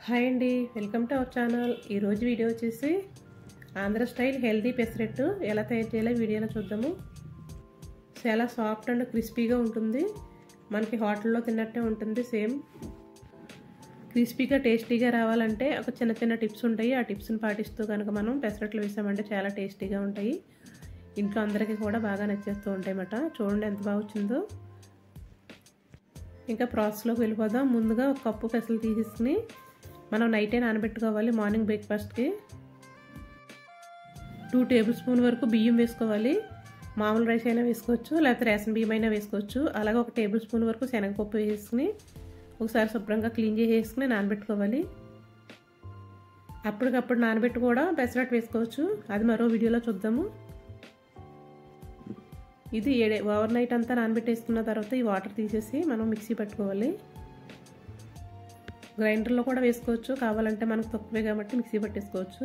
Hi అండి, welcome to our channel. ఈరోజు video వచ్చేసి ఆంధ్ర స్టైల్ హెల్దీ పెసరెట్టు ఎలా తయారు చేయాలో వీడియోలో చూద్దాము. చాలా సాఫ్ట్ అండ్ క్రిస్పీగా ఉంటుంది. మనకి హోటల్లో తిన్నట్టే ఉంటుంది. సేమ్ క్రిస్పీగా టేస్టీగా రావాలంటే ఒక చిన్న చిన్న టిప్స్ ఉంటాయి. ఆ టిప్స్ని పాటిస్తూ కనుక మనం పెసరెట్లు వేసామంటే చాలా టేస్టీగా ఉంటాయి. ఇంట్లో అందరికీ కూడా బాగా నచ్చేస్తూ ఉంటాయి అన్నమాట. చూడండి ఎంత బాగా వచ్చిందో. ఇంకా ప్రాసెస్లోకి వెళ్ళిపోదాం. ముందుగా ఒక కప్పు పెసలు తీసేసుకుని మనం నైటే నానబెట్టుకోవాలి. మార్నింగ్ బ్రేక్ఫాస్ట్కి 2 టేబుల్ స్పూన్ వరకు బియ్యం వేసుకోవాలి. మామూలు రైస్ అయినా వేసుకోవచ్చు, లేకపోతే రేషన్ బియ్యం అయినా వేసుకోవచ్చు. అలాగే 1 టేబుల్ స్పూన్ వరకు శనగపప్పు వేసుకుని ఒకసారి శుభ్రంగా క్లీన్ చేసేసుకుని నానబెట్టుకోవాలి. అప్పటికప్పుడు నానబెట్టి కూడా పెసరట్టు వేసుకోవచ్చు. అది మరో వీడియోలో చూద్దాము. ఇది ఓవర్ నైట్ అంతా నానబెట్టేసుకున్న తర్వాత ఈ వాటర్ తీసేసి మనం మిక్సీ పట్టుకోవాలి. గ్రైండర్లో కూడా వేసుకోవచ్చు, కావాలంటే మనకు తక్కువే కాబట్టి మిక్సీ పట్టేసుకోవచ్చు.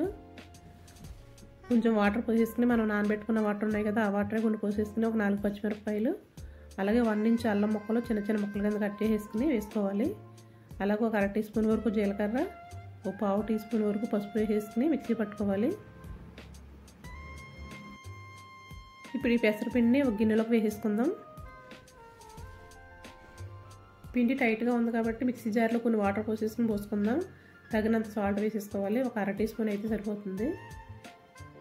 కొంచెం వాటర్ పోసేసుకుని మనం నానబెట్టుకున్న వాటర్ ఉన్నాయి కదా, ఆ వాటరే కొన్ని పోసేసుకుని ఒక 4 పచ్చిమిరపకాయలు, అలాగే 1 ఇంచ్ అల్లం ముక్కలు చిన్న చిన్న ముక్కలు కింద కట్ చేసేసుకుని వేసుకోవాలి. అలాగే ఒక 1/2 టీ స్పూన్ వరకు జీలకర్ర, ఒక 1/2 టీ స్పూన్ వరకు పసుపు వేసేసుకుని మిక్సీ పట్టుకోవాలి. ఇప్పుడు ఈ పెసరపిండిని ఒక గిన్నెలోకి వేసేసుకుందాం. పిండి టైట్గా ఉంది కాబట్టి మిక్సీ జార్లో కొన్ని వాటర్ పోసుకుందాం. తగినంత సాల్ట్ వేసేసుకోవాలి. ఒక 1/2 టీ స్పూన్ అయితే సరిపోతుంది.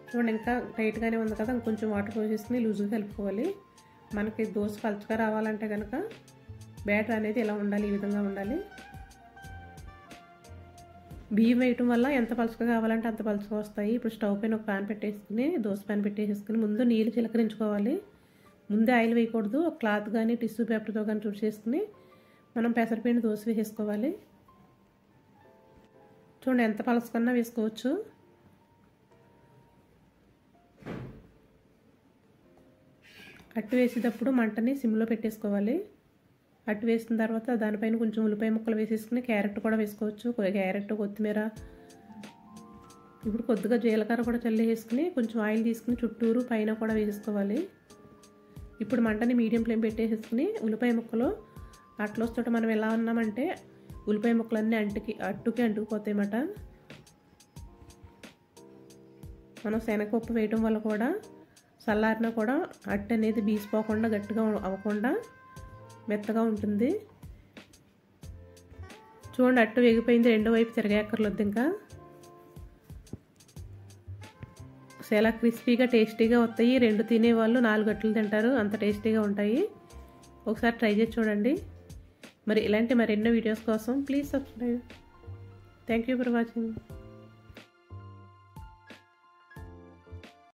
చూడండి ఇంకా టైట్గానే ఉంది కదా, ఇంకొంచెం వాటర్ పోసేసుకుని లూజ్గా కలుపుకోవాలి. మనకి దోశ పలుచగా రావాలంటే కనుక బ్యాటర్ అనేది ఇలా ఉండాలి, ఈ విధంగా ఉండాలి. బియ్యం వేయటం వల్ల ఎంత పలుచగా కావాలంటే అంత పలుచగా వస్తాయి. ఇప్పుడు స్టవ్ పైన ఒక ప్యాన్ పెట్టేసుకుని దోశ ప్యాన్ పెట్టేసుకుని ముందు నీళ్ళు చిలకరించుకోవాలి. ముందే ఆయిల్ వేయకూడదు. ఒక క్లాత్ కానీ టిష్యూ పేపర్తో కానీ తుడిచేసుకుని మనం పెసరపిండి దోశ వేసుకోవాలి. చూడండి ఎంత పలసకన్నా వేసుకోవచ్చు. అట్టు వేసేటప్పుడు మంటని సిమ్లో పెట్టేసుకోవాలి. అట్టు వేసిన తర్వాత దానిపైన కొంచెం ఉల్లిపాయ ముక్కలు వేసేసుకుని క్యారెట్ కూడా వేసుకోవచ్చు. క్యారెట్, కొత్తిమీర, ఇప్పుడు కొద్దిగా జీలకర్ర కూడా చల్లి వేసుకుని కొంచెం ఆయిల్ తీసుకుని చుట్టూరు పైన కూడా వేసేసుకోవాలి. ఇప్పుడు మంటని మీడియం ఫ్లేమ్ పెట్టేసుకుని ఉల్లిపాయ ముక్కలు అట్లొస్తూ మనం ఎలా ఉన్నామంటే ఉల్లిపాయ ముక్కలన్నీ అట్టుకి అంటుకుపోతాయి అన్నమాట. మనం శనగపప్పు వేయటం వల్ల కూడా చల్లారినా కూడా అట్టు అనేది బీసిపోకుండా గట్టిగా అవ్వకుండా మెత్తగా ఉంటుంది. చూడండి అట్టు వేగిపోయింది. రెండో వైపు తిరగక్కర్లేదు. ఇంకా చాలా క్రిస్పీగా టేస్టీగా వస్తాయి. 2 తినేవాళ్ళు 4 అట్లు తింటారు, అంత టేస్టీగా ఉంటాయి. ఒకసారి ట్రై చేసి చూడండి. మరి ఇలాంటి మరెన్నో వీడియోస్ కోసం please subscribe. Thank you for watching.